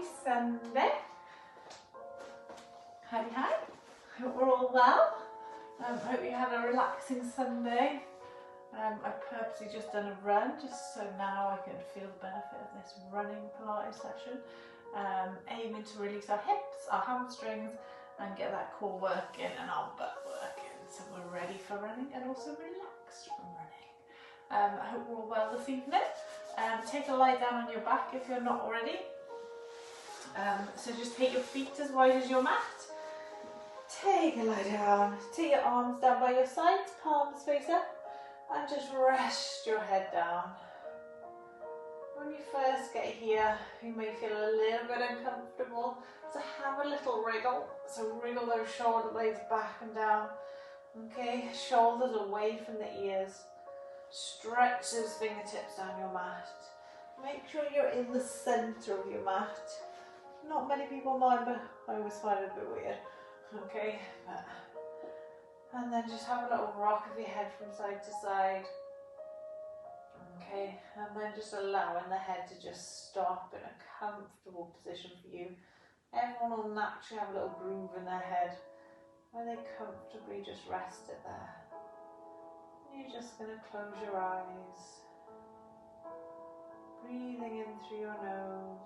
Happy Sunday. Hi. Hope we're all well. Hope you had a relaxing Sunday. I've purposely just done a run just so now I can feel the benefit of this running Pilates session. Aiming to release our hips, our hamstrings, and get that core working and our butt working so we're ready for running and also relaxed from running. I hope we're all well this evening. Take a lie down on your back if you're not already. So just take your feet as wide as your mat. Take a lie down. Take your arms down by your sides, palms face up, and just rest your head down. When you first get here, you may feel a little bit uncomfortable, so have a little wriggle. So wriggle those shoulder blades back and down. Okay, shoulders away from the ears. Stretch those fingertips down your mat. Make sure you're in the centre of your mat. Not many people mind, but I always find it a bit weird. Okay, and then just have a little rock of your head from side to side. Okay, and then just allowing the head to just stop in a comfortable position for you. Everyone will naturally have a little groove in their head where they comfortably just rest it there. You're just going to close your eyes, breathing in through your nose,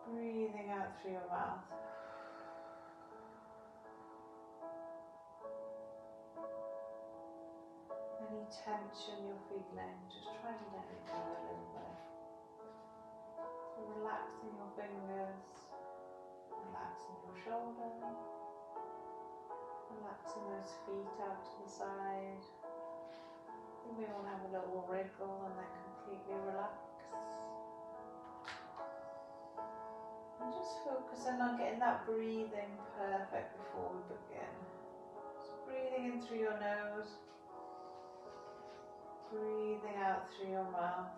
breathing out through your mouth. Any tension you're feeling, just try to let it go a little bit. So relaxing your fingers, relaxing your shoulder, relaxing those feet out to the side. You may want to have a little wriggle and then completely relax. And just focusing on getting that breathing perfect before we begin. So breathing in through your nose. Breathing out through your mouth.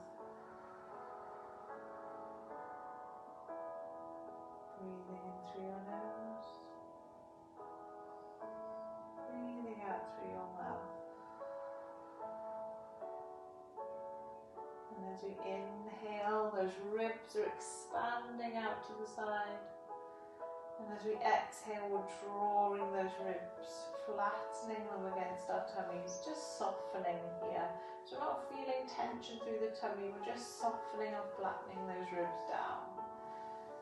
Breathing in through your nose. Breathing out through your mouth. And as we inhale, those ribs are expanding out to the side. And as we exhale, we're drawing those ribs, flattening them against our tummies, just softening here. So we're not feeling tension through the tummy, we're just softening and flattening those ribs down.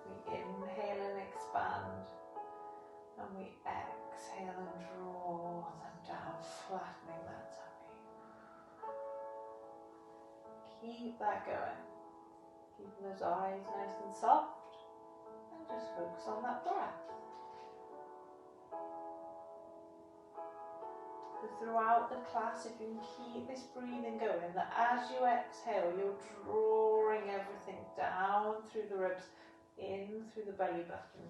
We inhale and expand, and we exhale and draw them down, flattening that tummy. Keep that going, keeping those eyes nice and soft. Just focus on that breath. So throughout the class, if you can keep this breathing going, that as you exhale, you're drawing everything down through the ribs, in through the belly button.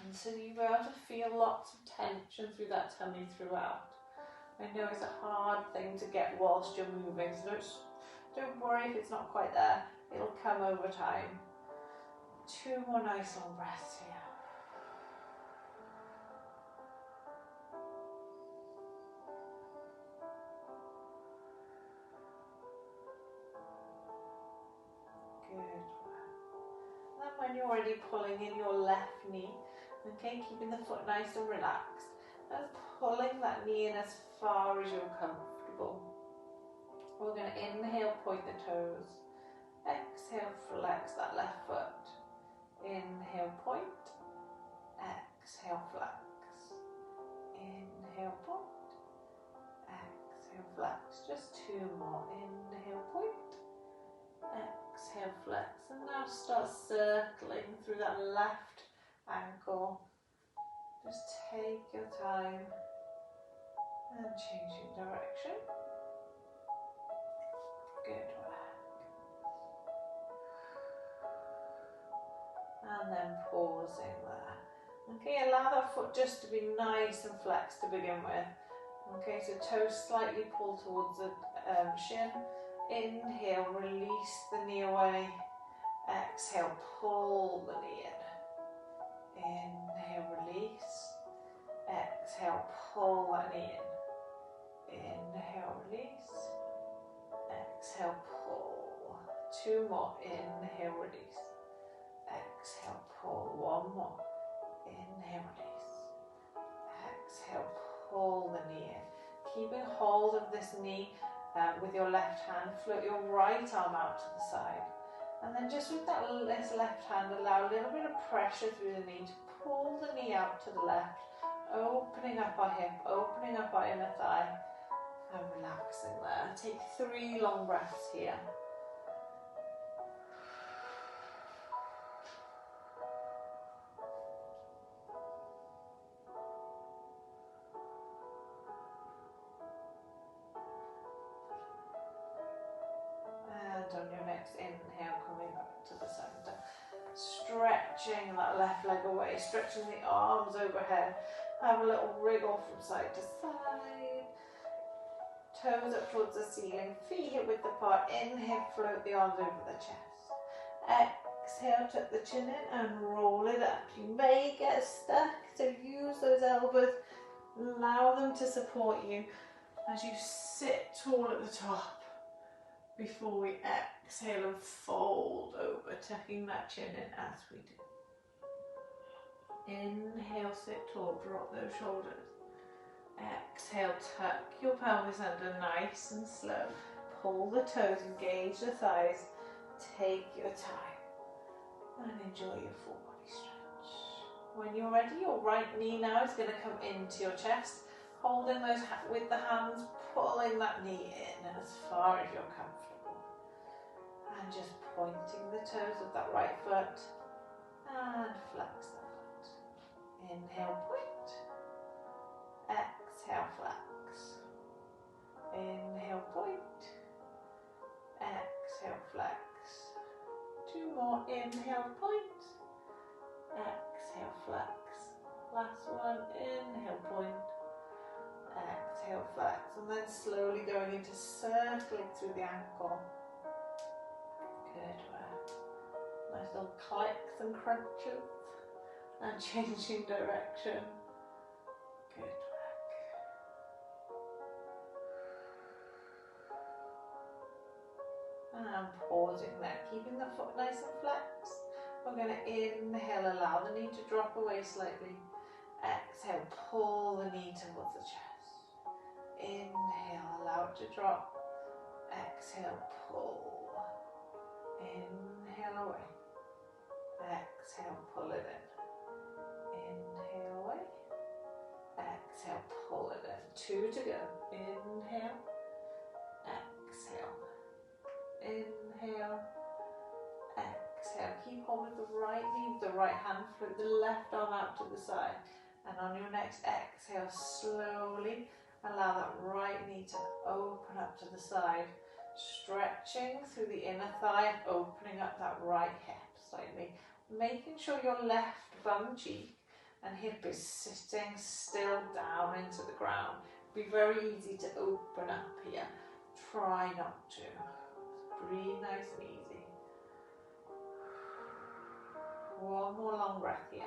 And so you'll be able to feel lots of tension through that tummy throughout. I know it's a hard thing to get whilst you're moving, so don't worry if it's not quite there. It'll come over time. 2 more nice long breaths here. Good. And then when you're ready, pulling in your left knee, okay, keeping the foot nice and relaxed, and pulling that knee in as far as you're comfortable. We're going to inhale, point the toes. Exhale, flex that left foot. Inhale, point. Exhale, flex. Inhale, point. Exhale, flex. Just 2 more. Inhale, point. Exhale, flex. And now start circling through that left ankle. Just take your time and changing direction. Good work. And then pausing there. Okay, allow that foot just to be nice and flexed to begin with. Okay, so toes slightly pull towards the shin. Inhale, release the knee away. Exhale, pull the knee in. Inhale, release. Exhale, pull that knee in. Inhale, release. Exhale, pull. 2 more. Inhale, release. pull. One more. Inhale, release. Exhale, pull the knee in. Keeping hold of this knee with your left hand, float your right arm out to the side. And then just with this left hand, allow a little bit of pressure through the knee to pull the knee out to the left, opening up our hip, opening up our inner thigh, and relaxing there. Take 3 long breaths here. On your next inhale, coming back to the center, stretching that left leg away, stretching the arms overhead. Have a little wriggle from side to side, toes up towards the ceiling, feet hip width apart. Inhale, float the arms over the chest. Exhale, tuck the chin in and roll it up. You may get stuck, so use those elbows, allow them to support you as you sit tall at the top. Before we exhale and fold over, tucking that chin in as we do. Inhale, sit tall, drop those shoulders. Exhale, tuck your pelvis under nice and slow. Pull the toes, engage the thighs. Take your time and enjoy your full body stretch. When you're ready, your right knee now is going to come into your chest, holding those with the hands, pulling that knee in as far as you're comfortable. And just pointing the toes of that right foot and flex the foot. Inhale, point. Exhale, flex. Inhale, point. Exhale, flex. 2 more. Inhale, point. Exhale, flex. Last one. Inhale, point. Exhale, flex. And then slowly going into circling through the ankle. Good work. Nice little clicks and crunches and changing direction. Good work. And pausing there, keeping the foot nice and flexed. We're going to inhale, allow the knee to drop away slightly. Exhale, pull the knee towards the chest. Inhale, allow it to drop. Exhale, pull. Inhale away. Exhale, pull it in. Inhale away. Exhale, pull it in. 2 to go. Inhale. Exhale. Inhale. Exhale. Keep hold of the right knee with the right hand. Float the left arm out to the side. And on your next exhale, slowly allow that right knee to open up to the side. Stretching through the inner thigh, opening up that right hip slightly, making sure your left bum cheek and hip is sitting still down into the ground. Be very easy to open up here. Try not to. Breathe nice and easy. One more long breath here.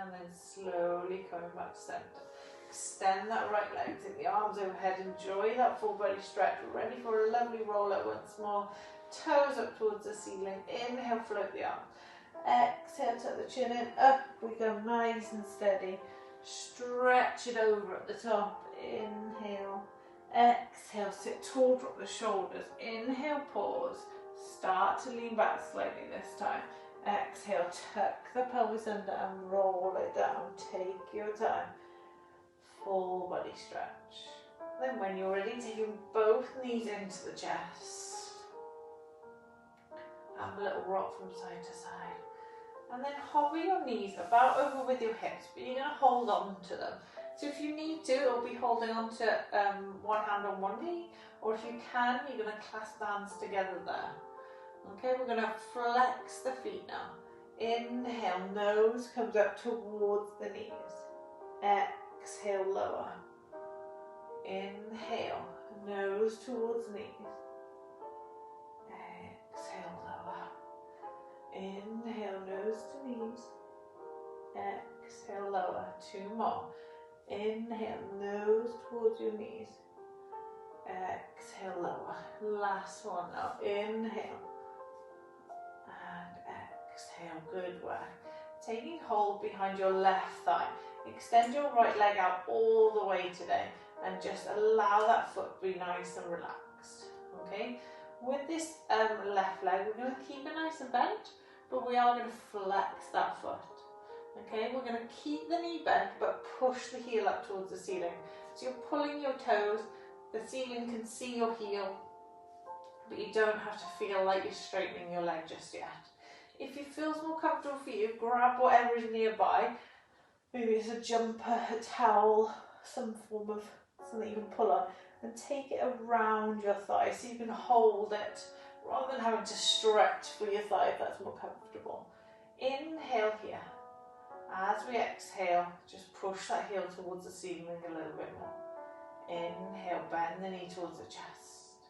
And then slowly coming back to center. Extend that right leg, take the arms overhead, enjoy that full body stretch. We're ready for a lovely roll up once more. Toes up towards the ceiling. Inhale, float the arms. Exhale, tuck the chin in. Up we go, nice and steady. Stretch it over at the top. Inhale. Exhale, sit tall, drop the shoulders. Inhale, pause. Start to lean back slightly this time. Exhale, tuck the pelvis under and roll it down. Take your time. Full body stretch. Then when you're ready, taking both knees into the chest. Have a little rock from side to side. And then hover your knees about over with your hips, but you're going to hold on to them. So if you need to, you'll be holding on to one hand on one knee, or if you can, you're going to clasp the hands together there. Okay, we're going to flex the feet now. Inhale, nose comes up towards the knees. Exhale, lower. Inhale, nose towards knees. Exhale, lower. Inhale, nose to knees. Exhale, lower. 2 more. Inhale, nose towards your knees. Exhale, lower. Last one now. Inhale. And exhale. Good work. Taking hold behind your left thigh. Extend your right leg out all the way today. And just allow that foot to be nice and relaxed. Okay? With this left leg, we're going to keep it nice and bent, but we are going to flex that foot. Okay, we're going to keep the knee bent, but push the heel up towards the ceiling. So you're pulling your toes, the ceiling can see your heel, but you don't have to feel like you're straightening your leg just yet. If it feels more comfortable for you, grab whatever is nearby. Maybe it's a jumper, a towel, some form of something you can pull on, and take it around your thigh so you can hold it, rather than having to stretch for your thigh if that's more comfortable. Inhale here. As we exhale, just push that heel towards the ceiling a little bit more. Inhale, bend the knee towards the chest.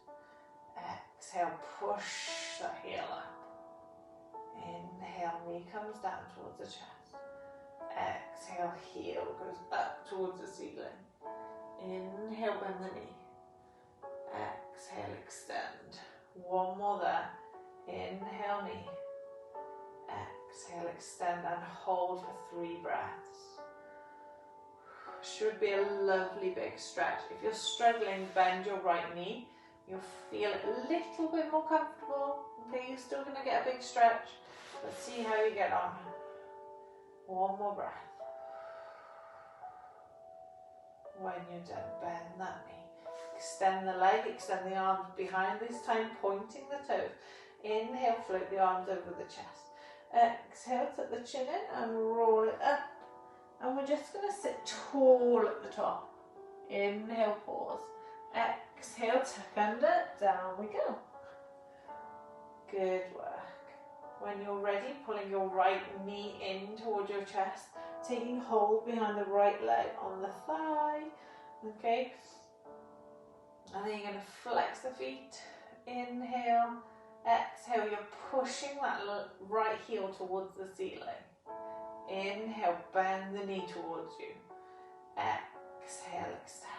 Exhale, push that heel up. Inhale, knee comes down towards the chest. Exhale, heel goes up towards the ceiling. Inhale, bend the knee. Exhale, extend. One more there. Inhale, knee. Exhale, extend and hold for 3 breaths. Should be a lovely big stretch. If you're struggling, bend your right knee. You'll feel it a little bit more comfortable. Okay, you're still going to get a big stretch. Let's see how you get on. One more breath. When you're done, bend that knee. Extend the leg, extend the arms behind, this time pointing the toes. Inhale, float the arms over the chest. Exhale, tuck the chin in and roll it up. And we're just going to sit tall at the top. Inhale, pause. Exhale, tuck under, down we go. Good work. When you're ready, pulling your right knee in towards your chest, taking hold behind the right leg on the thigh. Okay. And then you're going to flex the feet. Inhale. Exhale, you're pushing that right heel towards the ceiling. Inhale, bend the knee towards you. Exhale, extend.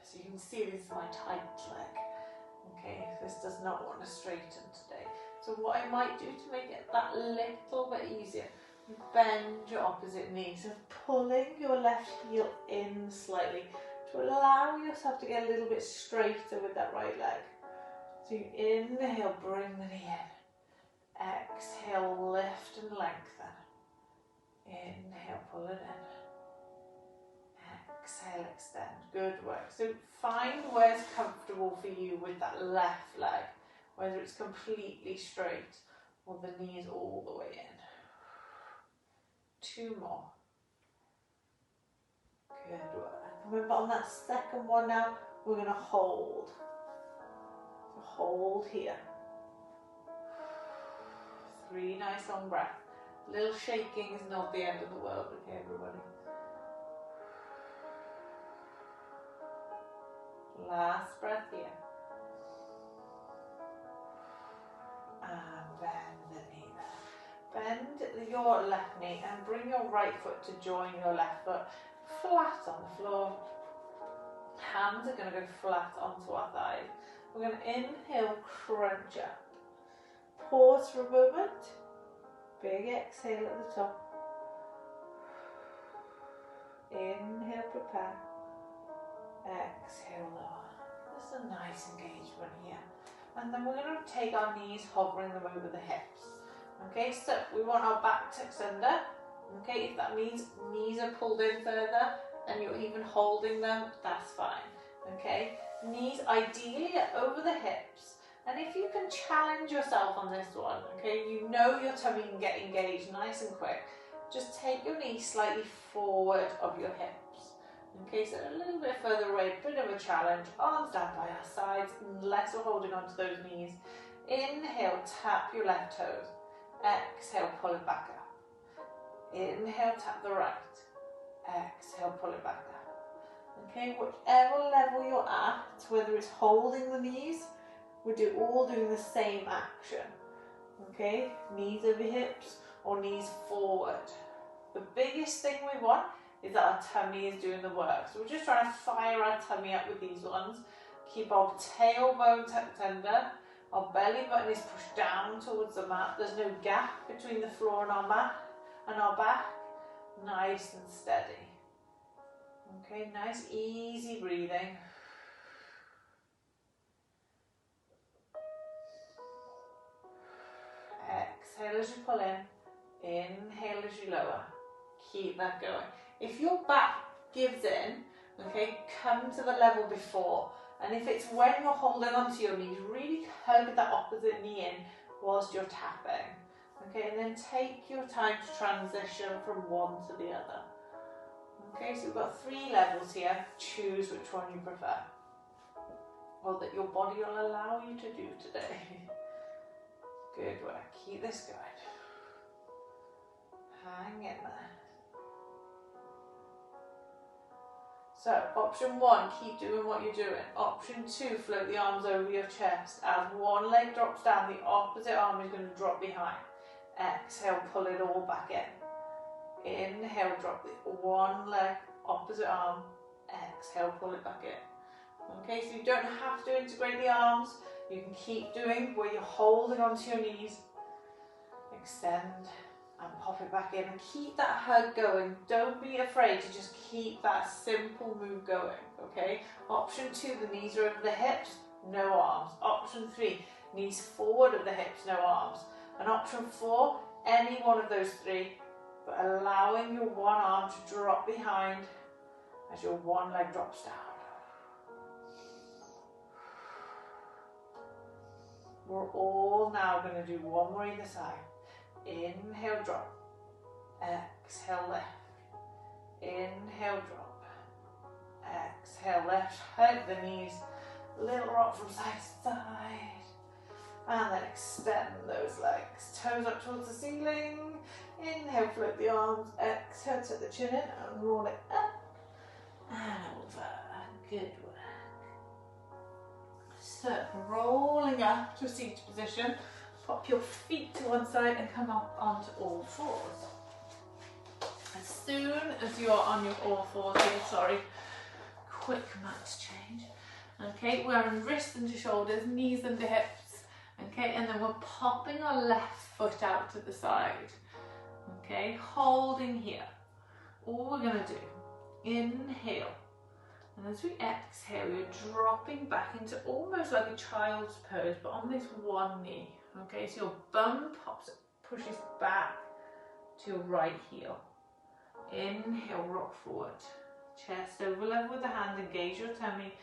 So you can see this is my tight leg. Okay, this does not want to straighten today. So what I might do to make it that little bit easier, bend your opposite knee. So pulling your left heel in slightly to allow yourself to get a little bit straighter with that right leg. So you inhale, bring the knee in. Exhale, lift and lengthen. Inhale, pull it in. Exhale, extend. Good work. So find where's comfortable for you with that left leg, whether it's completely straight or the knee is all the way in. 2 more. Good work. Remember on that second one now, we're going to hold. So hold here. 3 nice long breaths. A little shaking is not the end of the world, okay everybody? Last breath here. And bend the knee there. Bend your left knee and bring your right foot to join your left foot flat on the floor. Hands are going to go flat onto our thighs. We're going to inhale, crunch up. Pause for a moment. Big exhale at the top. Inhale, prepare. Exhale, lower. There's a nice engagement here. And then we're going to take our knees, hovering them over the hips. Okay, so we want our back tucked under. Okay, if that means knees are pulled in further and you're even holding them, that's fine. Okay, knees ideally are over the hips. And if you can challenge yourself on this one, okay, you know your tummy can get engaged nice and quick. Just take your knees slightly forward of your hips. Okay, so a little bit further away, bit of a challenge. Arms down by our sides, unless we're holding onto those knees. Inhale, tap your left toes. Exhale, pull it back up. Inhale, tap the right. Exhale, pull it back up. Okay, whichever level you're at, whether it's holding the knees, we're all doing the same action. Okay, knees over hips or knees forward. The biggest thing we want is that our tummy is doing the work. So we're just trying to fire our tummy up with these ones. Keep our tailbone tucked under. Our belly button is pushed down towards the mat. There's no gap between the floor and our mat and our back. Nice and steady. Okay, nice easy breathing. Exhale as you pull in. Inhale as you lower. Keep that going. If your back gives in, okay, come to the level before. And if it's when you're holding onto your knees, really hug that opposite knee in whilst you're tapping. Okay, and then take your time to transition from one to the other. Okay, so we've got 3 levels here. Choose which one you prefer, or that your body will allow you to do today. Good work. Keep this going. Hang in there. So, option 1, keep doing what you're doing. Option 2, float the arms over your chest. As one leg drops down, the opposite arm is going to drop behind. Exhale, pull it all back in. Inhale, drop the one leg, opposite arm. Exhale, pull it back in. Okay, so you don't have to integrate the arms. You can keep doing where you're holding onto your knees. Extend and pop it back in, and keep that hug going. Don't be afraid to just keep that simple move going, okay? Option 2, the knees are over the hips, no arms. Option 3, knees forward of the hips, no arms. And option 4, any one of those 3, but allowing your one arm to drop behind as your one leg drops down. We're all now going to do one more either side. Inhale, drop. Exhale, lift. Inhale, drop. Exhale, lift. Hug the knees. Little rock from side to side. And then extend those legs. Toes up towards the ceiling. Inhale, float the arms. Exhale, tuck the chin in and roll it up and over. Good work. So, rolling up to a seated position. Pop your feet to one side and come up onto all fours. As soon as you're on your all fours here, quick mat change. Okay, we're on wrists into shoulders, knees into hips. Okay, and then we're popping our left foot out to the side. Okay, holding here. All we're going to do, inhale. And as we exhale, you're dropping back into almost like a child's pose, but on this one knee. Okay, so your bum pushes back to your right heel. Inhale, rock forward. Chest over level with the hand, engage your tummy.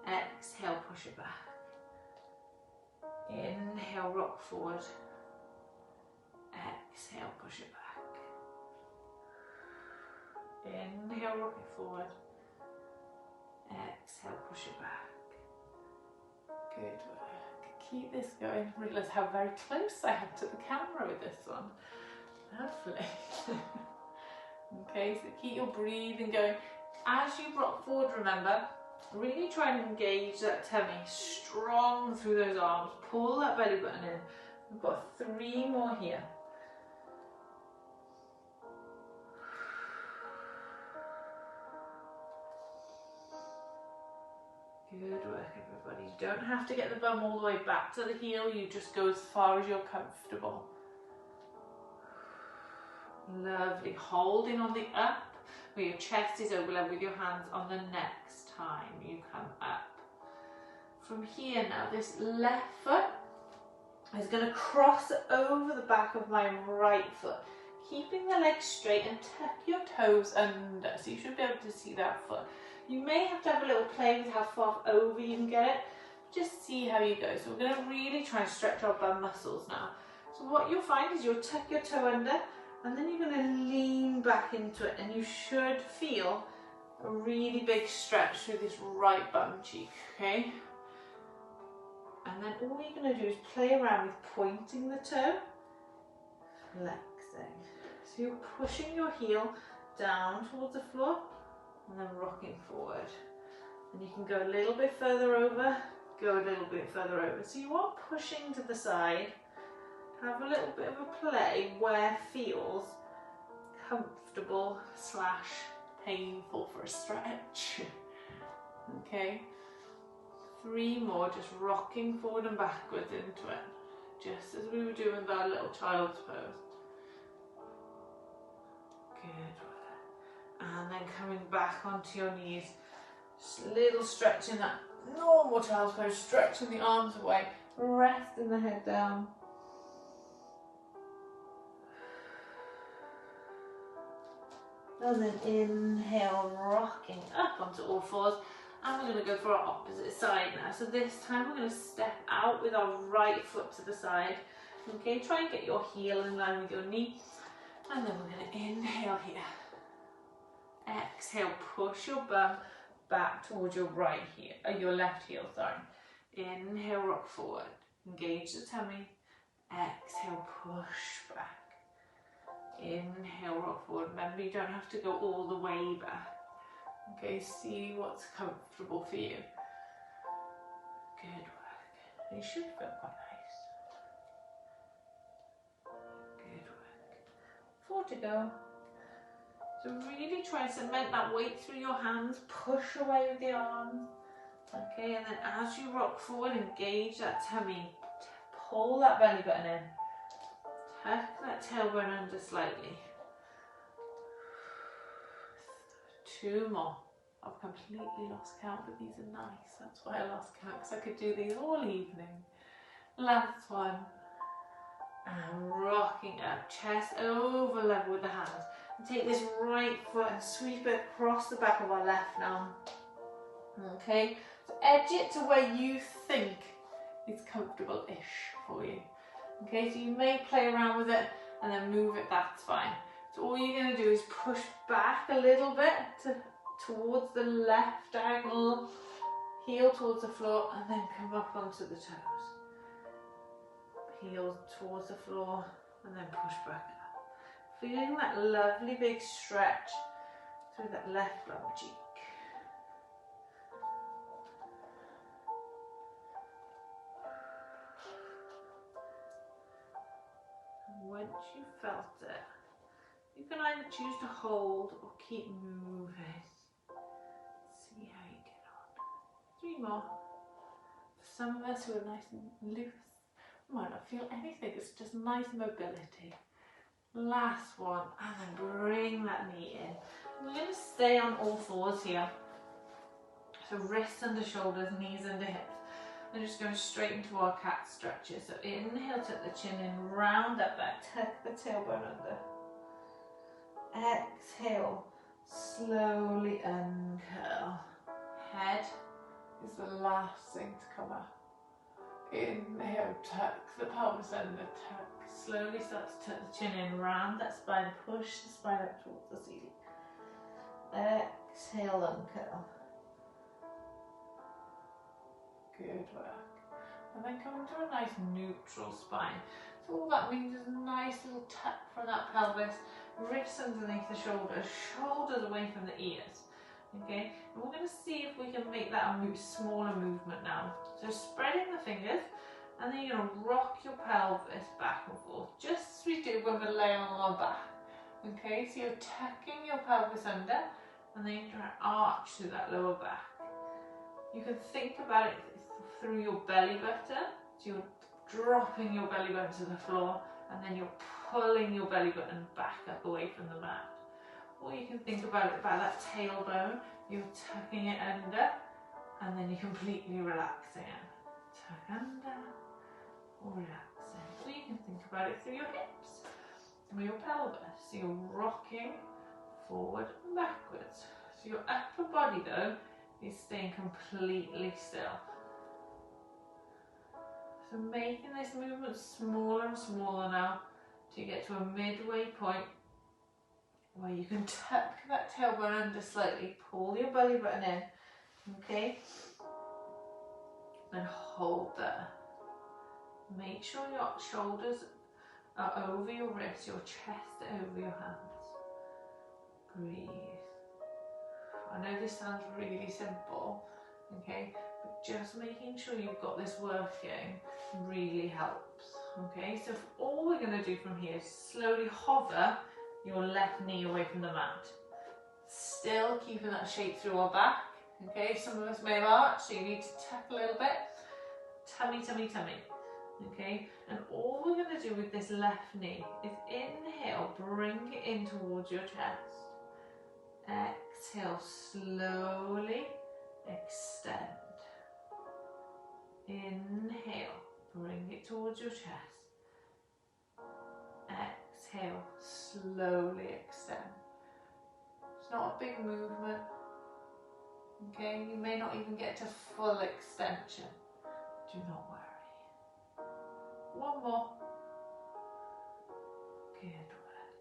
Exhale, push it back. Inhale, rock forward. Exhale, push it back. Inhale, rock it forward. Exhale, push it back. Good work. Keep this going. Realise how very close I am to the camera with this one. Lovely. Okay, so keep your breathing going. As you rock forward, remember, really try and engage that tummy strong through those arms. Pull that belly button in. We've got 3 more here. Good work, everybody. You don't have to get the bum all the way back to the heel. You just go as far as you're comfortable. Lovely. Holding on the up, where your chest is over level with your hands on the next time you come up. From here now, this left foot is going to cross over the back of my right foot, keeping the legs straight, and tuck your toes under. So you should be able to see that foot. You may have to have a little play with how far over you can get it. Just see how you go. So we're going to really try and stretch our bum muscles now. So what you'll find is you'll tuck your toe under, and then you're going to lean back into it, and you should feel a really big stretch through this right bum cheek, okay? And then all you're going to do is play around with pointing the toe, flexing. So you're pushing your heel down towards the floor, and then rocking forward. And you can go a little bit further over, go a little bit further over. So you are pushing to the side. Have a little bit of a play where feels comfortable / painful for a stretch. Okay, 3 more, just rocking forward and backwards into it, just as we were doing with our little child's pose. Good. And then coming back onto your knees, just a little stretch in that normal child's pose, stretching the arms away, resting the head down. And then inhale, rocking up onto all fours. And we're going to go for our opposite side now. So this time we're going to step out with our right foot to the side. Okay, try and get your heel in line with your knee. And then we're going to inhale here. Exhale, push your bum back towards your right heel, your left heel, sorry. Inhale, rock forward. Engage the tummy. Exhale, push back. Inhale, rock forward. Remember, you don't have to go all the way back. Okay, see what's comfortable for you. Good work. You should feel quite nice. Good work. 4 to go. So really try and cement that weight through your hands. Push away with the arms. Okay, and then as you rock forward, engage that tummy. Pull that belly button in. Tuck that tailbone under slightly. 2 more. I've completely lost count, but these are nice. That's why I lost count, because I could do these all evening. Last one. And rocking up, chest over level with the hands. And take this right foot and sweep it across the back of our left now. Okay, so edge it to where you think is comfortable-ish for you. Okay, so you may play around with it and then move it, that's fine. So all you're going to do is push back a little bit towards the left diagonal, heel towards the floor, and then come up onto the toes. Heel towards the floor, and then push back up. Feeling that lovely big stretch through that left bum cheek. And once you've felt it, you can either choose to hold or keep moving. See how you get on. 3 more. For some of us who are nice and loose, might not feel anything, it's just nice mobility. Last one, and then bring that knee in. We're going to stay on all fours here. So wrists under shoulders, knees under hips. And just going straight into our cat stretches. So inhale, tuck the chin in, round up back, tuck the tailbone under. Exhale, slowly uncurl. Head is the last thing to come up. Inhale, tuck the pelvis under, tuck. Slowly start to tuck the chin in, round that spine, push the spine up towards the ceiling. Exhale, uncurl. Good work. And then come into a nice neutral spine. So all that means is a nice little tuck from that pelvis, wrists underneath the shoulders, shoulders away from the ears. Okay, and we're going to see if we can make that a smaller movement now. So spreading the fingers, and then you're going to rock your pelvis back and forth, just as we do when we're laying on our back. Okay, so you're tucking your pelvis under, and then you're trying to arch through that lower back. You can think about it through your belly button, so you're dropping your belly button to the floor, and then you're pulling your belly button back up away from the mat. Or you can think about it about that tailbone, you're tucking it under, and then you're completely relaxing it. Tuck under, or relaxing. Or you can think about it through your hips, or your pelvis. So you're rocking forward and backwards. So your upper body though, is staying completely still. So making this movement smaller and smaller now, to get to a midway point, where you can tuck that tailbone under slightly, pull your belly button in, okay, and hold there. Make sure your shoulders are over your wrists, your chest over your hands. Breathe. I know this sounds really simple, okay, but just making sure you've got this working really helps, okay. So all we're going to do from here is slowly hover your left knee away from the mat. Still keeping that shape through our back, Okay, some of us may have arched, so you need to tuck a little bit. Tummy, tummy, tummy. Okay, and all we're going to do with this left knee is inhale, bring it in towards your chest. Exhale, slowly extend. Inhale, bring it towards your chest. Exhale, slowly extend. It's not a big movement. Okay, you may not even get to full extension. Do not worry. One more. Good work.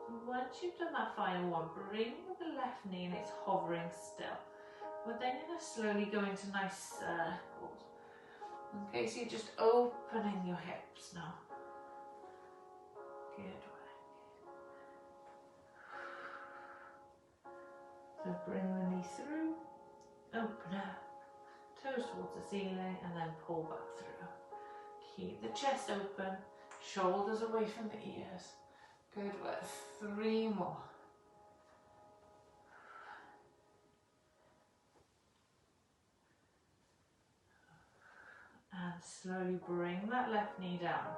And once you've done that final one, bring the left knee and it's hovering still. We're then going to slowly go into nice circles. Okay, so you're just opening your hips now. Good work. So bring the knee through, open up, toes towards the ceiling, and then pull back through. Keep the chest open, shoulders away from the ears. Good work. 3 more. And slowly bring that left knee down.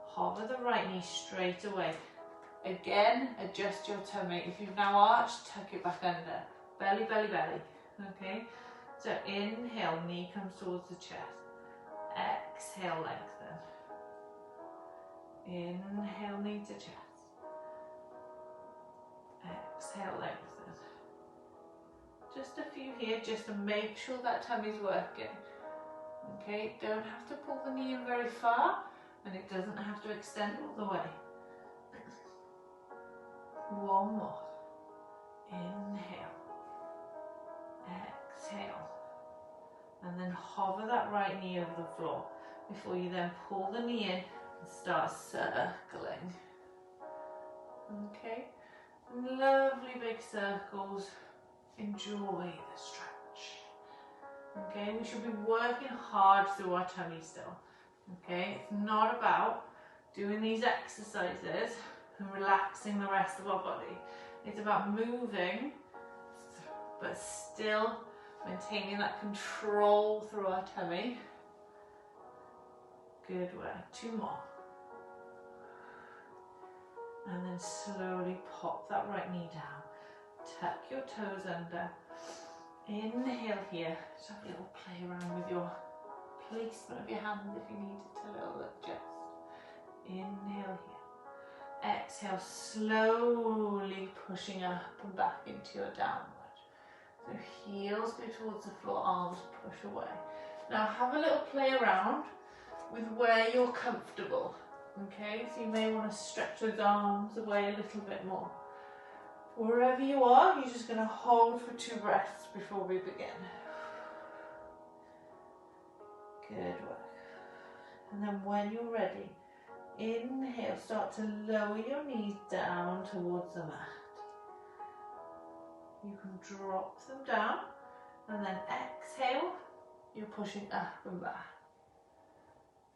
Hover the right knee straight away. Again, adjust your tummy. If you've now arched, tuck it back under. Belly, belly, belly. Okay? So inhale, knee comes towards the chest. Exhale, lengthen. Inhale, knee to chest. Exhale, lengthen. Just a few here, just to make sure that tummy's working. Okay, don't have to pull the knee in very far, and it doesn't have to extend all the way. One more. Inhale. Exhale. And then hover that right knee over the floor before you then pull the knee in and start circling. Okay, lovely big circles. Enjoy the stretch. Okay, we should be working hard through our tummy still. Okay, it's not about doing these exercises and relaxing the rest of our body. It's about moving, but still maintaining that control through our tummy. Good work. 2 more. And then slowly pop that right knee down. Tuck your toes under. Inhale here. Just have a little play around with your placement of your hands if you need it, a little adjust. Inhale here. Exhale, slowly pushing up and back into your downward. So heels go towards the floor, arms push away. Now have a little play around with where you're comfortable. Okay, so you may want to stretch those arms away a little bit more. Wherever you are, you're just going to hold for 2 breaths before we begin. Good work. And then when you're ready, inhale, start to lower your knees down towards the mat. You can drop them down, and then exhale, you're pushing up and back.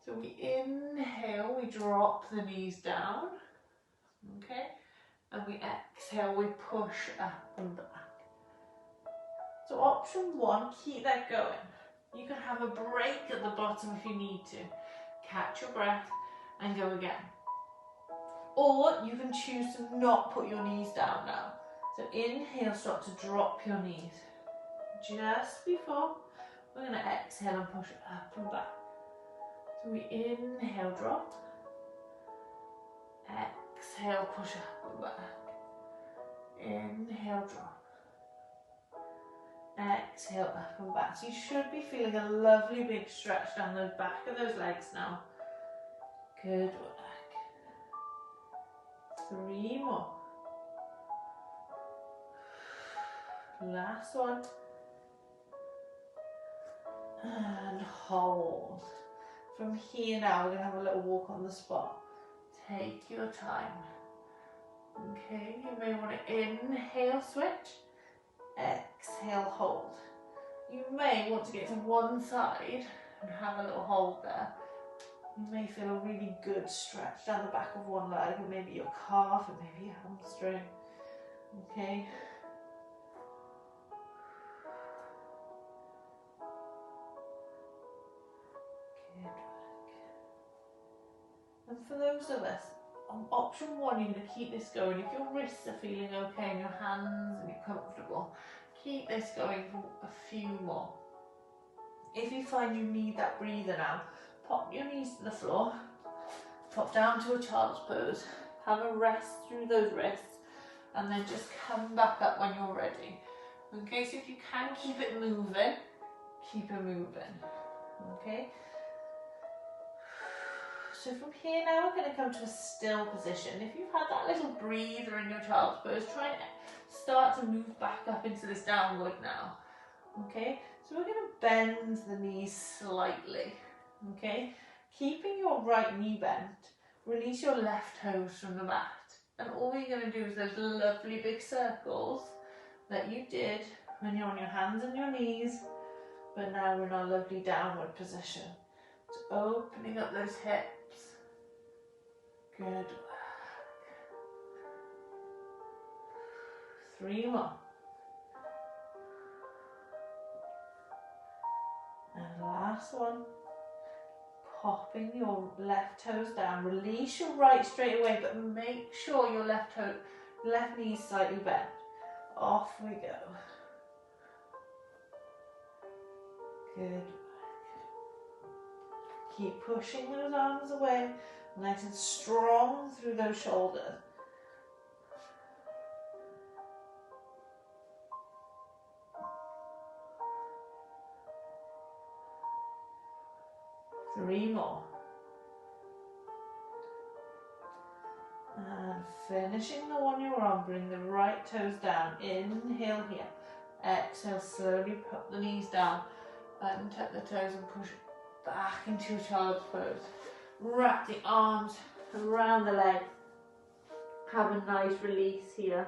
So we inhale, we drop the knees down, okay? And we exhale, we push up and back. So option 1, keep that going. You can have a break at the bottom if you need to. Catch your breath and go again. Or you can choose to not put your knees down now. So inhale, start to drop your knees. Just before, we're going to exhale and push up and back. So we inhale, drop. Exhale, push up and back. Inhale, drop. Exhale, up and back. So you should be feeling a lovely big stretch down the back of those legs now. Good work. 3 more. Last one. And hold. From here now, we're going to have a little walk on the spot. Take your time. Okay, you may want to inhale, switch. Exhale, hold. You may want to get to one side and have a little hold there. You may feel a really good stretch down the back of one leg, and maybe your calf, and maybe your hamstring. Okay. And for those of us, on option one, you're going to keep this going. If your wrists are feeling okay and your hands and you're comfortable, keep this going for a few more. If you find you need that breather now, pop your knees to the floor, pop down to a child's pose, have a rest through those wrists, and then just come back up when you're ready. Okay, so if you can keep it moving, keep it moving. Okay. So from here now we're going to come to a still position. If you've had that little breather in your child's pose, try and start to move back up into this downward now. Okay, so we're going to bend the knees slightly. Okay, keeping your right knee bent, release your left toes from the mat. And all you're going to do is those lovely big circles that you did when you're on your hands and your knees, but now we're in our lovely downward position. So opening up those hips. Good work. 3 more. And last one. Popping your left toes down. Release your right straight away, but make sure your left knee is slightly bent. Off we go. Good work. Keep pushing those arms away, nice and strong through those shoulders. Three more. And finishing the one you're on, bring the right toes down. Inhale here. Exhale, slowly put the knees down. Untuck the toes and push back into your child's pose. Wrap the arms around the leg. Have a nice release here.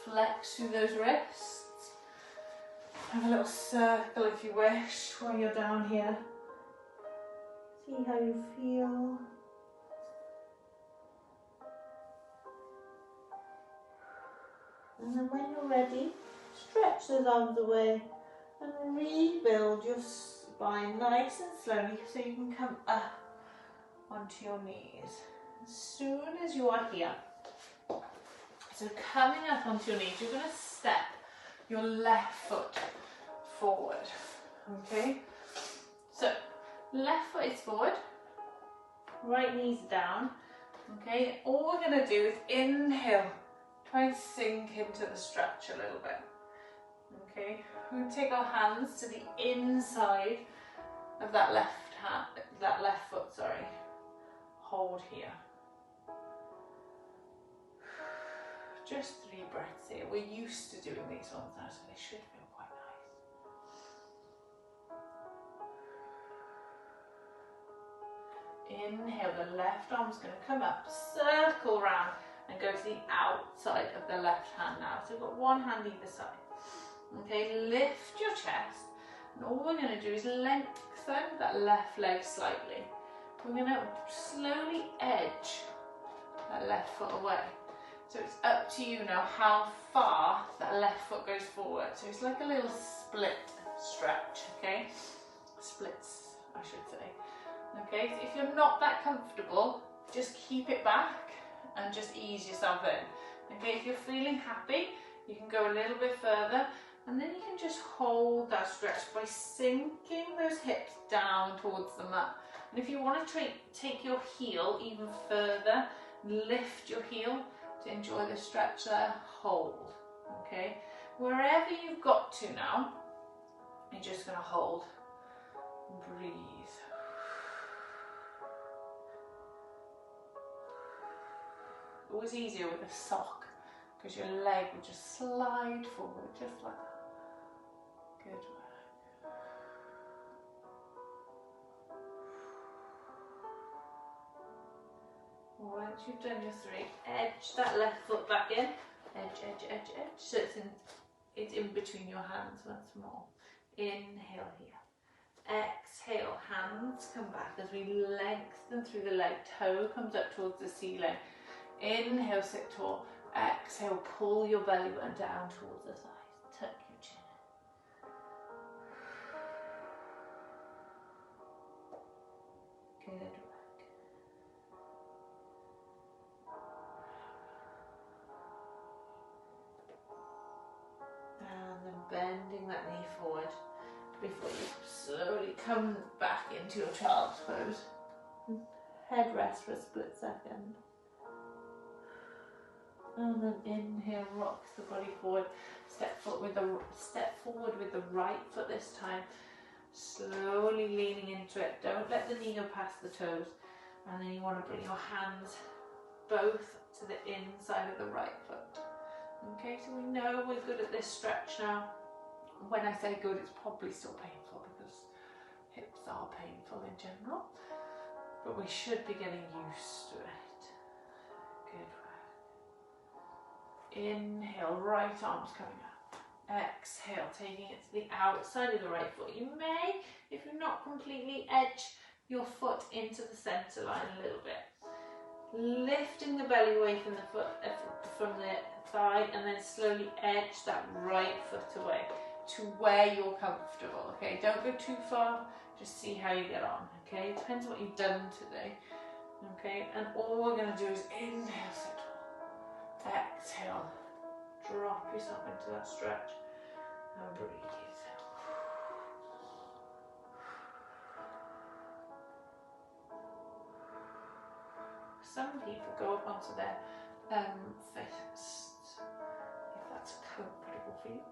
Flex through those wrists. Have a little circle if you wish while you're down here. See how you feel. And then when you're ready, stretch those arms away and rebuild your spine nice and slowly so you can come up onto your knees. As soon as you are here, so coming up onto your knees, you're going to step your left foot forward. Okay, so left foot is forward, right knee's down. Okay, all we're going to do is inhale, try and sink into the stretch a little bit. Okay, we're going to take our hands to the inside of that left foot, sorry. Hold here. Just 3 breaths here. We're used to doing these ones now, so they should feel quite nice. Inhale, the left arm's going to come up, circle round and go to the outside of the left hand now. So we've got one hand either side. Okay, lift your chest, and all we're going to do is lengthen that left leg slightly. We're going to slowly edge that left foot away. So it's up to you now how far that left foot goes forward. So it's like a little split stretch, okay? Splits, I should say. Okay, so if you're not that comfortable, just keep it back and just ease yourself in. Okay, if you're feeling happy, you can go a little bit further, and then you can just hold that stretch by sinking those hips down towards the mat. And if you want to take your heel even further, lift your heel to enjoy the stretch there, hold. Okay, wherever you've got to now, you're just going to hold. Breathe. Always easier with a sock, because your leg will just slide forward, just like that. Good work. Once you've done your 3, edge that left foot back in. Edge, edge, edge, edge. So it's in between your hands once more. Inhale here. Exhale, hands come back as we lengthen through the leg. Toe comes up towards the ceiling. Inhale, sit tall. Exhale, pull your belly button down towards the thighs. Tuck your chin Good work. And then bending that knee forward before you slowly come back into your child's pose. Head rest for a split second. And then inhale, rocks the body forward. Step forward with the right foot this time. Slowly leaning into it. Don't let the knee go past the toes. And then you want to bring your hands both to the inside of the right foot. Okay, so we know we're good at this stretch now. When I say good, it's probably still painful because hips are painful in general. But we should be getting used to it. Good work. Inhale, right arm's coming up. Exhale, taking it to the outside of the right foot. You may, if you're not completely, edge your foot into the centre line a little bit. Lifting the belly away from the foot, from the thigh, and then slowly edge that right foot away to where you're comfortable. Okay, don't go too far. Just see how you get on. Okay, it depends what you've done today. Okay, and all we're going to do is inhale, sit tall. Exhale, drop yourself into that stretch and breathe. Some people go up onto their fists, if that's comfortable for you.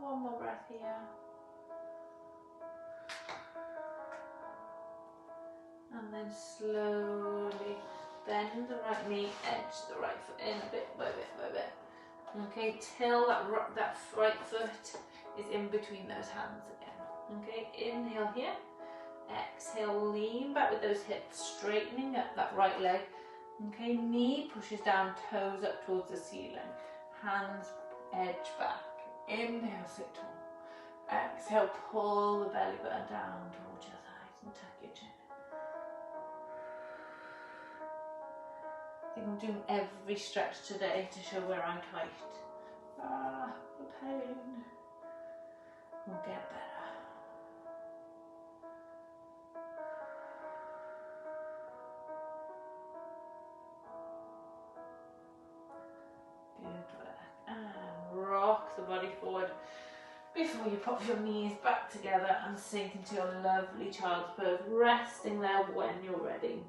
One more breath here. And then slowly bend the right knee, edge the right foot in bit by bit by bit. Okay, till that right foot is in between those hands again. Okay, inhale here. Exhale, lean back with those hips, straightening up that right leg. Okay, knee pushes down, toes up towards the ceiling. Hands edge back. Inhale, sit tall. Exhale, pull the belly button down towards your thighs and tuck your chin. I think I'm doing every stretch today to show where I'm tight. Ah, the pain. We'll get better. Good work. And rock the body forward before you pop your knees back together and sink into your lovely child's pose, resting there when you're ready.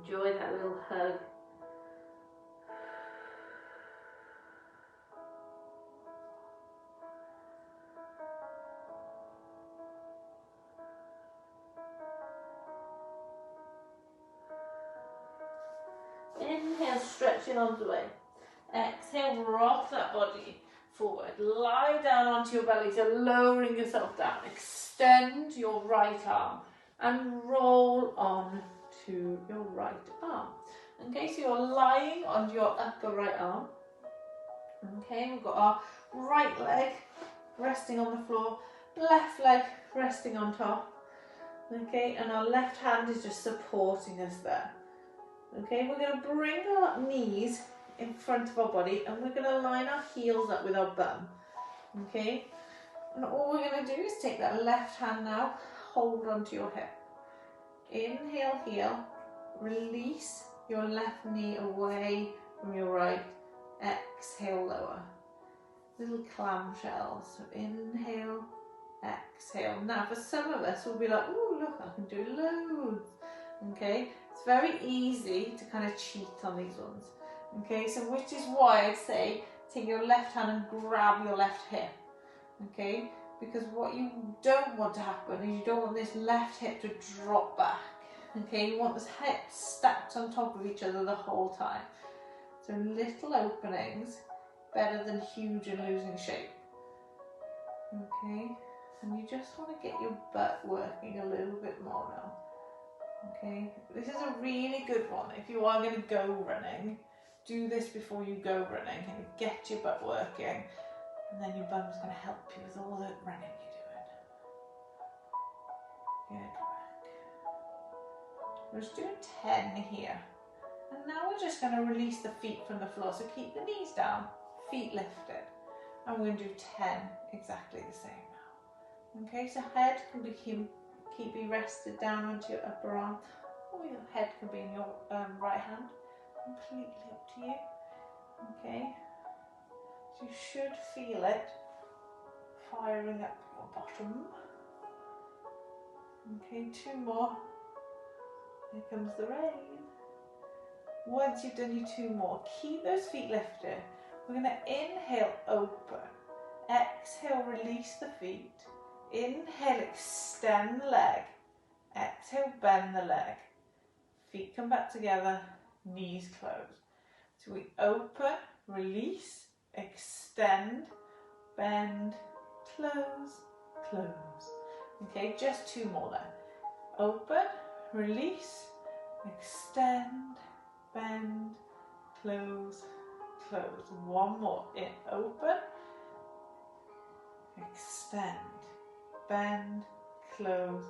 Enjoy that little hug. Inhale, stretch your arms away. Exhale, rock that body forward. Lie down onto your belly, so lowering yourself down. Extend your right arm and roll on to your right arm. Okay, so you're lying on your upper right arm. Okay, we've got our right leg resting on the floor, left leg resting on top. Okay, and our left hand is just supporting us there. Okay, we're going to bring our knees in front of our body and we're going to line our heels up with our bum. Okay, and all we're going to do is take that left hand now, hold onto your hip. Inhale, heel, release your left knee away from your right. Exhale, lower. Little clamshells. So inhale, exhale. Now for some of us, we'll be like, oh look, I can do loads. Okay, it's very easy to kind of cheat on these ones. Okay, so which is why I'd say take your left hand and grab your left hip. Okay, because what you don't want to happen is you don't want this left hip to drop back. Okay, you want this hip stacked on top of each other the whole time. So little openings, better than huge and losing shape. Okay, and you just want to get your butt working a little bit more now. Okay, this is a really good one. If you are going to go running, do this before you go running and get your butt working, and then your bum's going to help you with all the running you're doing. Good work. We're just doing 10 here. And now we're just going to release the feet from the floor. So keep the knees down, feet lifted. and we're going to do 10 exactly the same now. Okay, so head can be keep you rested down onto your upper arm, or your head can be in your right hand, completely up to you. Okay, so you should feel it firing up your bottom. Okay, 2 more. Here comes the rain. Once you've done your 2 more, keep those feet lifted. We're going to inhale, open. Exhale, release the feet. Inhale, extend the leg. Exhale, bend the leg. Feet come back together, knees close. So we open, release, extend, bend, close, close. Okay, just 2 more there. Open, release, extend, bend, close, close. 1 more. In, open, extend, bend, close,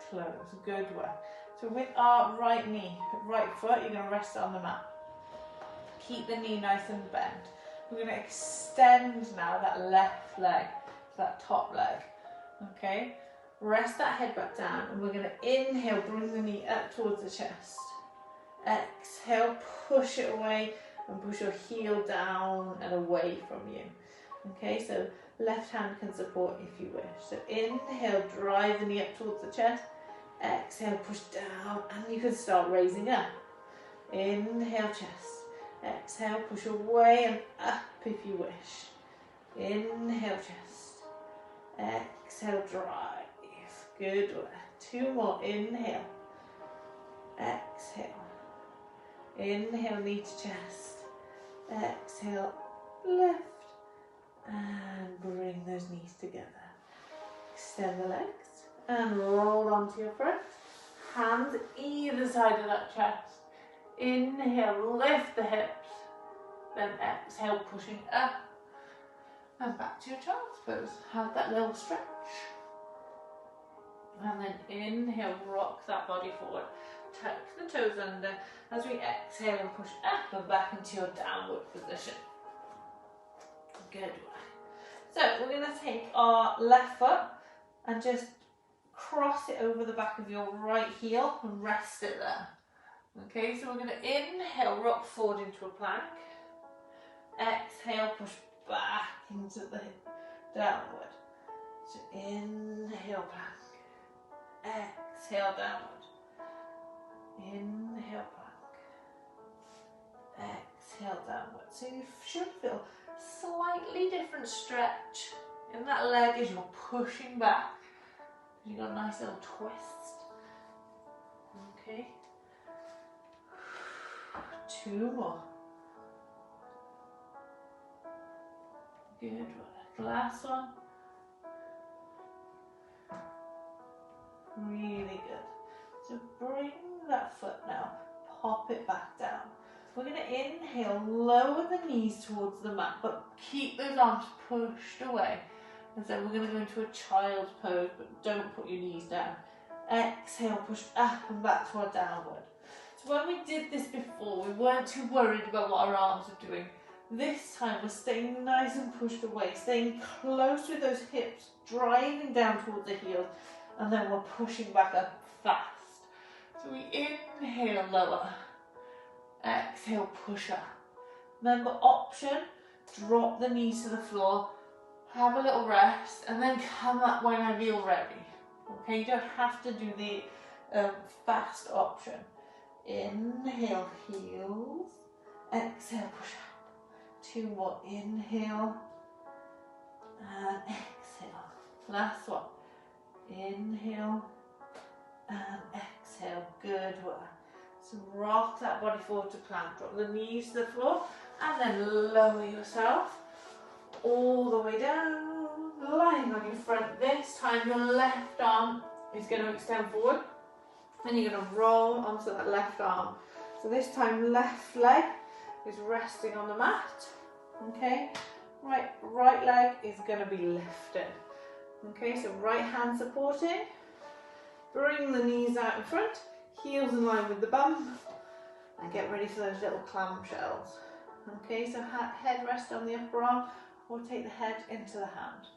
close. Good work. So with our right knee, right foot, you're going to rest on the mat. Keep the knee nice and bent. We're going to extend now that left leg, that top leg. Okay, rest that head back down, and we're going to inhale, bring the knee up towards the chest. Exhale, push it away and push your heel down and away from you. Okay, so left hand can support if you wish. So inhale, drive the knee up towards the chest. Exhale, push down, and you can start raising up. Inhale, chest. Exhale, push away and up if you wish. Inhale, chest. Exhale, drive. Good work. 2 more. Inhale. Exhale. Inhale, knee to chest. Exhale, lift. And bring those knees together. Extend the legs and roll onto your front. Hands either side of that chest. Inhale, lift the hips. Then exhale, pushing up. And back to your child's pose. Have that little stretch. And then inhale, rock that body forward. Tuck the toes under as we exhale and push up and back into your downward position. Good work. So we're going to take our left foot and just cross it over the back of your right heel and rest it there. Okay, so we're going to inhale, rock forward into a plank. Exhale, push back into the downward. So inhale, plank. Exhale, downward. Inhale, plank. Exhale, downward. So you should feel slightly different stretch in that leg as you're pushing back. You've got a nice little twist. Okay. 2 more. Good work. Last one. Really good. So bring that foot now. Pop it back down. We're going to inhale, lower the knees towards the mat, but keep those arms pushed away. And so we're going to go into a child's pose, but don't put your knees down. Exhale, push up and back to our downward. So when we did this before, we weren't too worried about what our arms were doing. This time we're staying nice and pushed away, staying close with those hips, driving down towards the heels, and then we're pushing back up fast. So we inhale, lower. Exhale, push up. Remember, option, drop the knees to the floor, have a little rest, and then come up whenever you're ready. Okay, you don't have to do the fast option. Inhale, heels. Exhale, push up. 2 more. Inhale. And exhale. Last one. Inhale. And exhale. Good work. So rock that body forward to plank. Drop the knees to the floor. And then lower yourself all the way down. Lying on your front. This time your left arm is going to extend forward. And you're going to roll onto that left arm. So this time left leg is resting on the mat. Okay, right leg is going to be lifted. Okay, so right hand supporting. Bring the knees out in front, heels in line with the bum, and get ready for those little clamshells. Okay, so head rest on the upper arm, or take the head into the hand.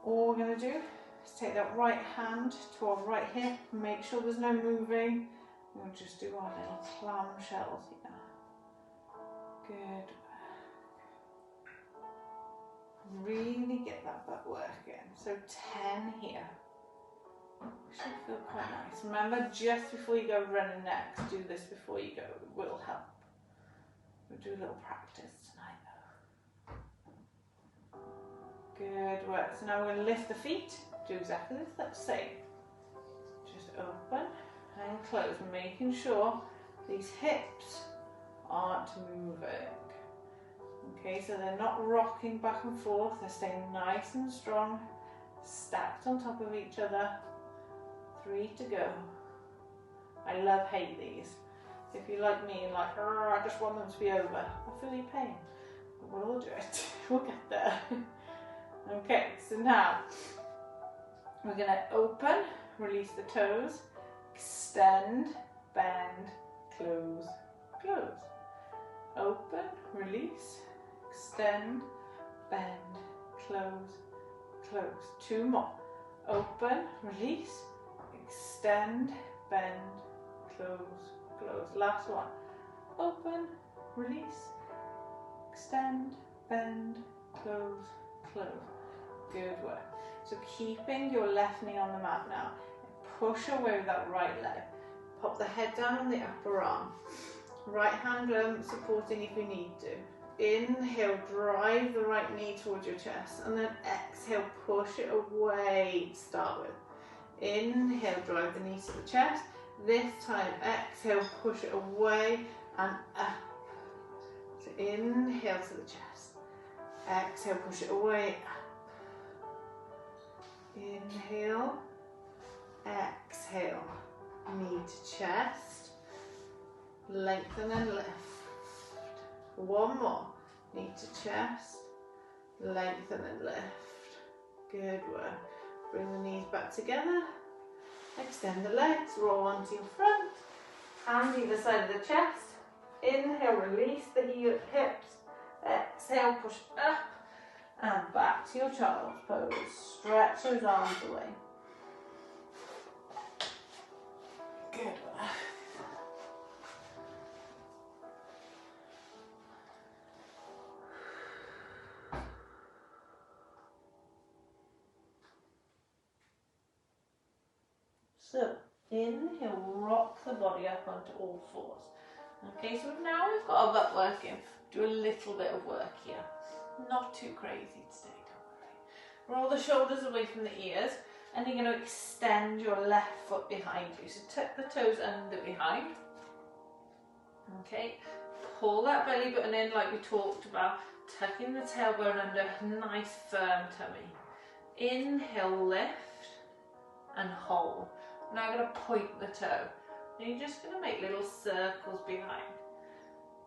All we're going to do is take that right hand to our right hip, make sure there's no moving. We'll just do our little clamshells here. Good. Really get that butt working. So 10 here. Should feel quite nice. Remember, just before you go running next, do this before you go. It will help. We'll do a little practice tonight though. Good work. So now we're going to lift the feet. Do exactly the same. Just open and close, making sure these hips aren't moving. Okay, so they're not rocking back and forth, they're staying nice and strong, stacked on top of each other. 3 to go. I love hate these. If you're like me, like, I just want them to be over, I feel your pain. But we'll do it. We'll get there. Okay, so now we're going to open, release the toes, extend, bend, close, close. Open, release, extend, bend, close, close. 2 more. Open, release, extend, bend, close, close. Last one. Open, release, extend, bend, close, close. Good work. So keeping your left knee on the mat now. Push away with that right leg. Pop the head down on the upper arm. Right hand supporting if you need to. Inhale, drive the right knee towards your chest, and then exhale, push it away to start with. Inhale, drive the knee to the chest. This time, exhale, push it away and up. So inhale to the chest. Exhale, push it away, up. Inhale, exhale, knee to chest. Lengthen and lift. 1 more. Knee to chest. Lengthen and lift. Good work. Bring the knees back together. Extend the legs. Roll onto your front. Hand either side of the chest. Inhale, release the hips. Exhale, push up and back to your child's pose. Stretch those arms away. Good work. So, inhale, rock the body up onto all fours. Okay, so now we've got our butt working. Do a little bit of work here. Not too crazy today, don't worry. Roll the shoulders away from the ears, and you're going to extend your left foot behind you. So tuck the toes under behind. Okay, pull that belly button in like we talked about, tucking the tailbone under, nice firm tummy. Inhale, lift, and hold. Now I'm going to point the toe. And you're just going to make little circles behind.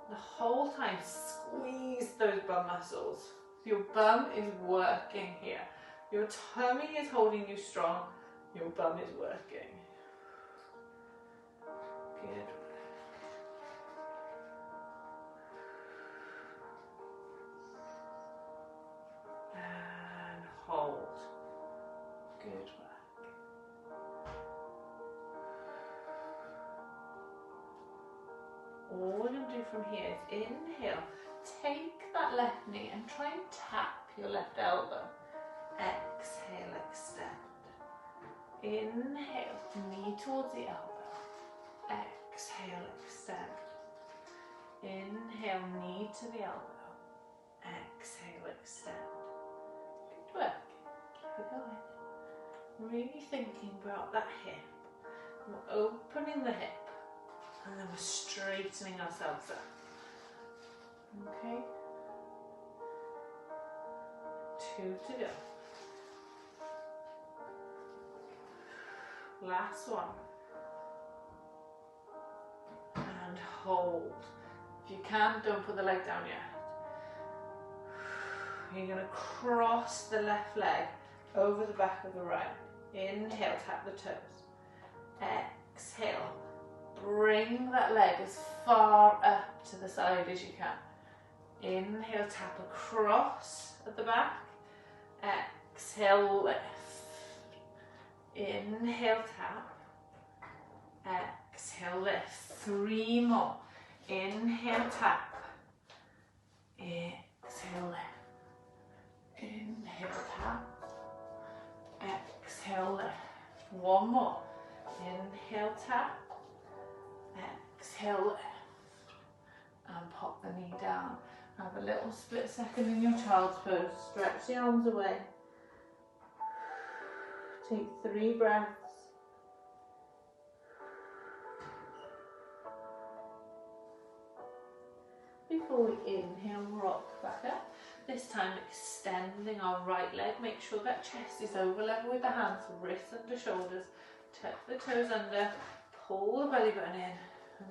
The whole time, squeeze those bum muscles. Your bum is working here. Your tummy is holding you strong. Your bum is working. Good. And hold. Good work. All we're going to do from here is inhale, take that left knee and try and tap your left elbow. Exhale, extend. Inhale, knee towards the elbow. Exhale, extend. Inhale, knee to the elbow. Exhale, extend. Good work. Keep it going. Really thinking about that hip. We're opening the hip. And then we're straightening ourselves up. Okay. 2 to go. Last one. And hold. If you can, don't put the leg down yet. You're going to cross the left leg over the back of the right. Inhale, tap the toes. Exhale. Bring that leg as far up to the side as you can. Inhale, tap across. at the back. Exhale, lift. Inhale, tap. Exhale, lift. 3 more. Inhale, tap. Exhale, lift. Inhale, tap. Exhale, lift. 1 more. Inhale, tap. Exhale, lift. And pop the knee down. Have a little split second in your child's pose. Stretch the arms away. Take 3 breaths. Before we inhale, rock back up. This time extending our right leg. Make sure that chest is over level with the hands, wrists under shoulders. Tuck the toes under, pull the belly button in.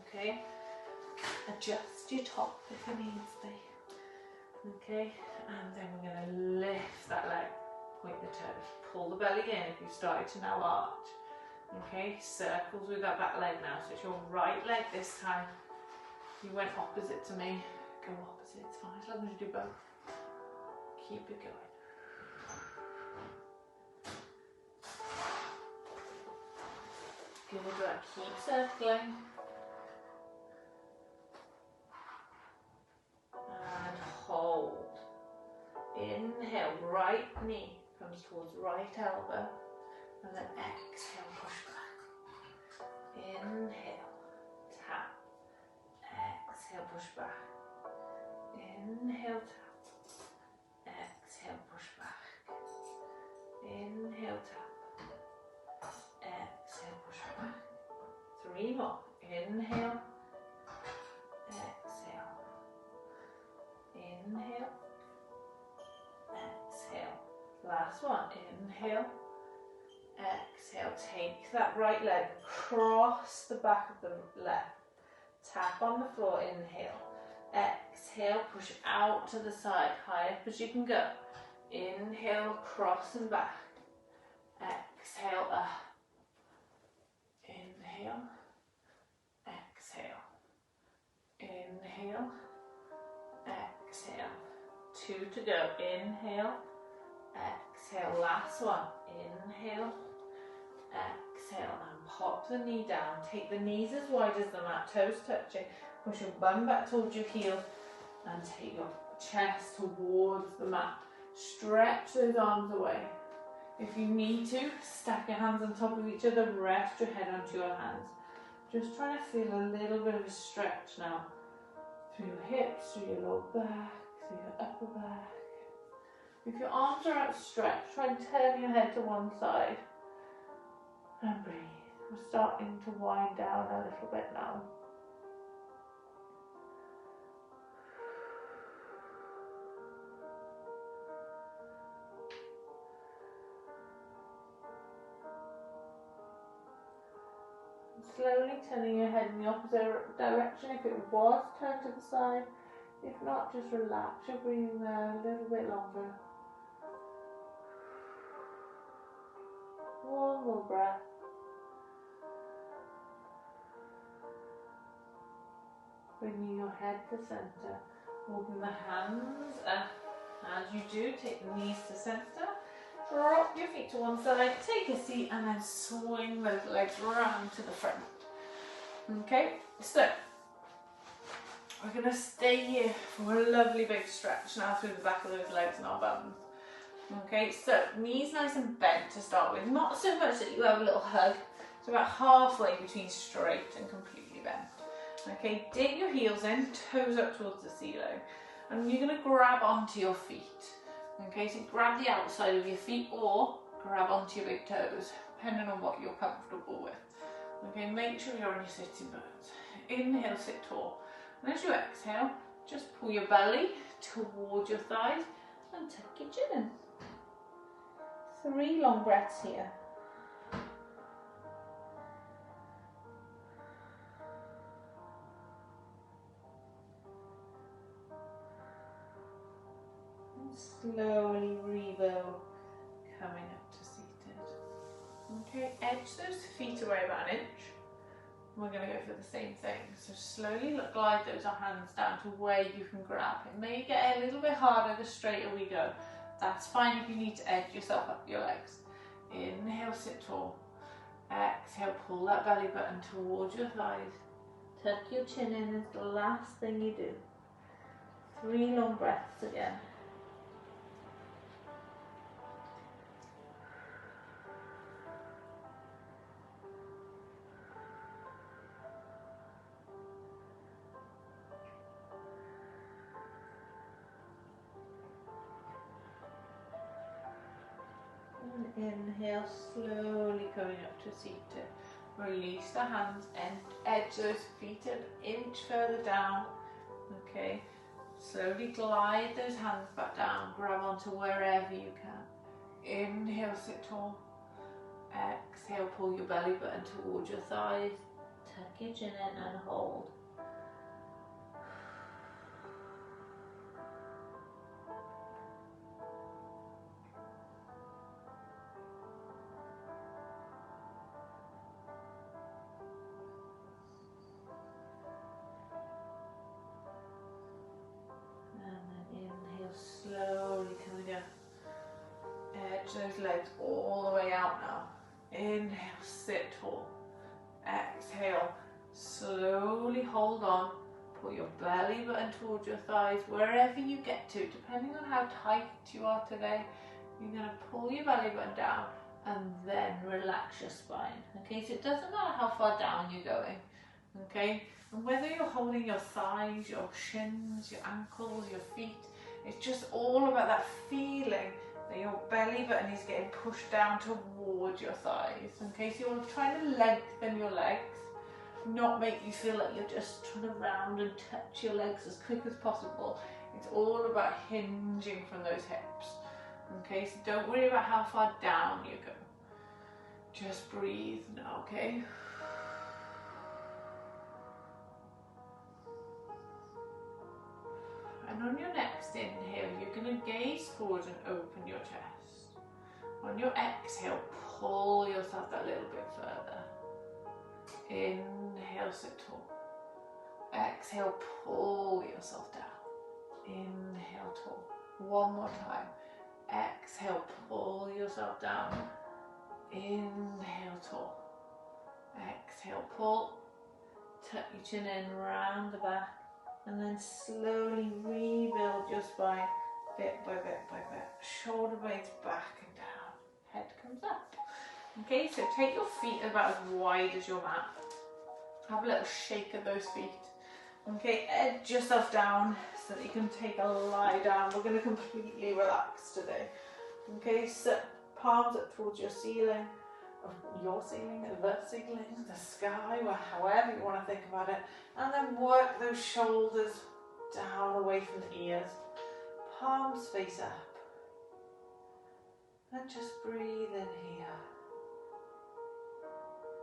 Okay, adjust your top if it needs to be. Okay, and then we're going to lift that leg, point the toes, pull the belly in if you've started to now arch. Okay, circles with that back leg now. So it's your right leg this time. You went opposite to me, go opposite, it's fine, as long as you do both. Keep it going. Good work, keep circling. And hold. Inhale, right knee comes towards right elbow. And then exhale, push back. Inhale, tap. Exhale, push back. Inhale, tap. Exhale, push back. Inhale, tap. Exhale, push back. 3 more. Inhale. Exhale. Inhale. Exhale. Last one. Inhale. Exhale. Take that right leg across the back of the left. Tap on the floor, inhale. Exhale, push out to the side, high up as you can go. Inhale, cross and back. Exhale, up. Inhale. Exhale. Inhale. Exhale. 2 to go. Inhale. Exhale. Last one. Inhale. Exhale and pop the knee down. Take the knees as wide as the mat, toes touching. Push your bum back towards your heel and take your chest towards the mat. Stretch those arms away. If you need to, stack your hands on top of each other, rest your head onto your hands. Just trying to feel a little bit of a stretch now. Through your hips, through your lower back, through your upper back. If your arms are outstretched, try and turn your head to one side. And breathe. We're starting to wind down a little bit now. Slowly turning your head in the opposite direction if it was turned to the side. If not, just relax your breathing there a little bit longer. One more breath. Bringing your head to center. Walking the hands up. As you do, take the knees to center. Drop your feet to one side, take a seat, and then swing those legs round to the front. Okay, so we're going to stay here for a lovely big stretch now through the back of those legs and our bums. Okay, so knees nice and bent to start with. Not so much that you have a little hug. It's about halfway between straight and completely bent. Okay, dig your heels in, toes up towards the ceiling. And you're going to grab onto your feet. Okay, so grab the outside of your feet or grab onto your big toes, depending on what you're comfortable with. Okay, make sure you're on your sitting bones. Inhale, sit tall. And as you exhale, just pull your belly towards your thighs and tuck your chin in. 3 long breaths here. Slowly rebuild, coming up to seated. Okay, edge those feet away about an inch. We're going to go for the same thing. So slowly glide those hands down to where you can grab. It may get a little bit harder the straighter we go. That's fine if you need to edge yourself up your legs. Inhale, sit tall. Exhale, pull that belly button towards your thighs. Tuck your chin in as the last thing you do. 3 long breaths again. Inhale, slowly coming up to seated. Release the hands and edge those feet an inch further down. Okay, slowly glide those hands back down. Grab onto wherever you can. Inhale, sit tall. Exhale, pull your belly button towards your thighs. Tuck your chin in and hold. Slowly coming up. Edge those legs all the way out now. Inhale, sit tall. Exhale, slowly hold on. Pull your belly button towards your thighs, wherever you get to, depending on how tight you are today. You're going to pull your belly button down and then relax your spine. Okay, so it doesn't matter how far down you're going. Okay, and whether you're holding your thighs, your shins, your ankles, your feet, it's just all about that feeling that your belly button is getting pushed down towards your thighs. Okay, so you're trying to lengthen your legs, not make you feel like you're just trying to round and touch your legs as quick as possible. It's all about hinging from those hips. Okay, so don't worry about how far down you go. Just breathe now, okay? And on your next inhale, you're going to gaze forward and open your chest. On your exhale, pull yourself that little bit further. Inhale, sit tall. Exhale, pull yourself down. Inhale, tall. One more time. Exhale, pull yourself down. Inhale, tall. Exhale, pull. Tuck your chin in, round the back. And then slowly rebuild your spine bit by bit by bit. Shoulder blades back and down. Head comes up. Okay, so take your feet about as wide as your mat. Have a little shake of those feet. Okay, edge yourself down so that you can take a lie down. We're going to completely relax today. Okay, sit palms up towards your ceiling. Your ceiling, the ceiling, the sky, or however you want to think about it, and then work those shoulders down away from the ears, palms face up, and just breathe in here,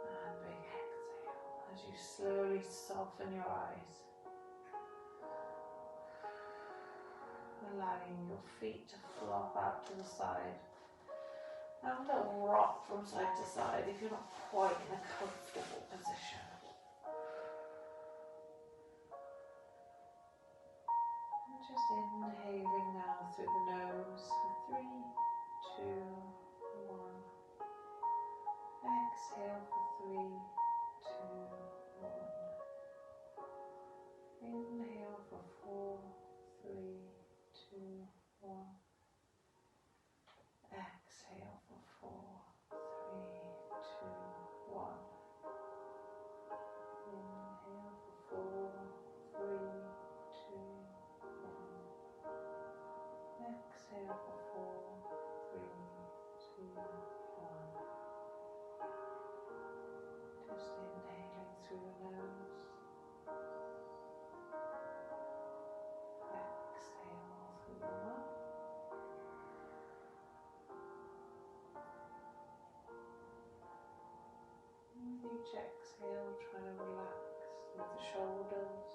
and big exhale as you slowly soften your eyes, allowing your feet to flop out to the side. Have a little rock from side to side if you're not quite in a comfortable position. And just inhaling now through the nose for 3, 2, 1. Exhale for 3, 2, 1. Inhale for 4, 3, 2, 1. Exhale for 4, 3, 2, 1. Inhale for 4, 3, 2, 1. Exhale for 4, 3, 2, 1. Just inhaling through the nose. Exhale through the mouth. Each exhale, try to relax through the shoulders,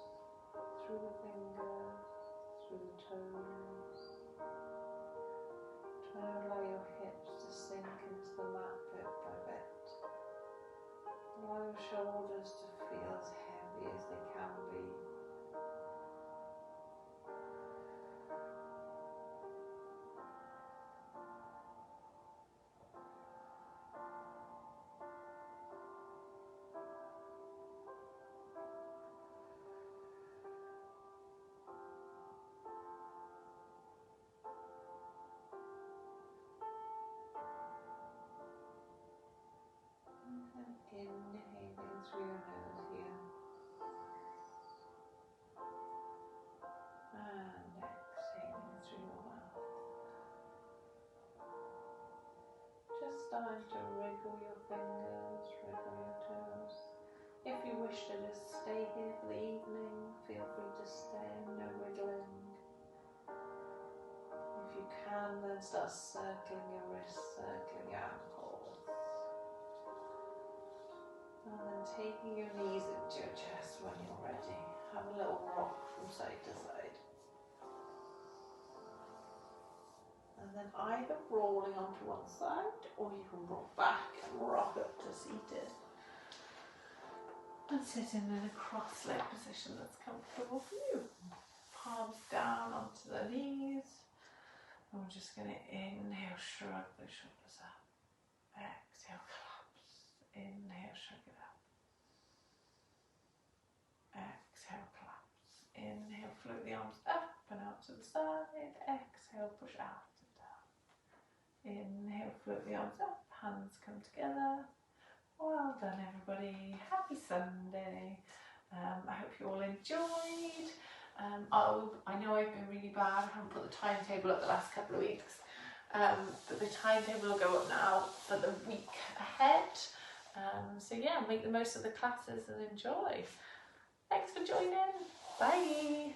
through the fingers, through the toes. Try to allow your hips to sink into the mat bit by bit. Allow your shoulders to Inhaling through your nose here. And exhaling through your mouth. Just starting to wriggle your fingers, wriggle your toes. If you wish to just stay here for the evening, feel free to stay, no wiggling. If you can, then start circling your wrists, circling your ankles. And then taking your knees into your chest when you're ready. Have a little rock from side to side. And then either rolling onto one side, or you can roll back and rock up to seated. And sitting in a cross-leg position that's comfortable for you. Palms down onto the knees. And we're just going to inhale, shrug the shoulders up. Exhale, collapse. Inhale, shrug it up. Exhale, collapse. Inhale, float the arms up and out to the side. Exhale, push out and down. Inhale, float the arms up. Hands come together. Well done, everybody. Happy Sunday. I hope you all enjoyed. I know I've been really bad. I haven't put the timetable up the last couple of weeks. But the timetable will go up now for the week ahead. So yeah, make the most of the classes and enjoy. Thanks for joining. Bye.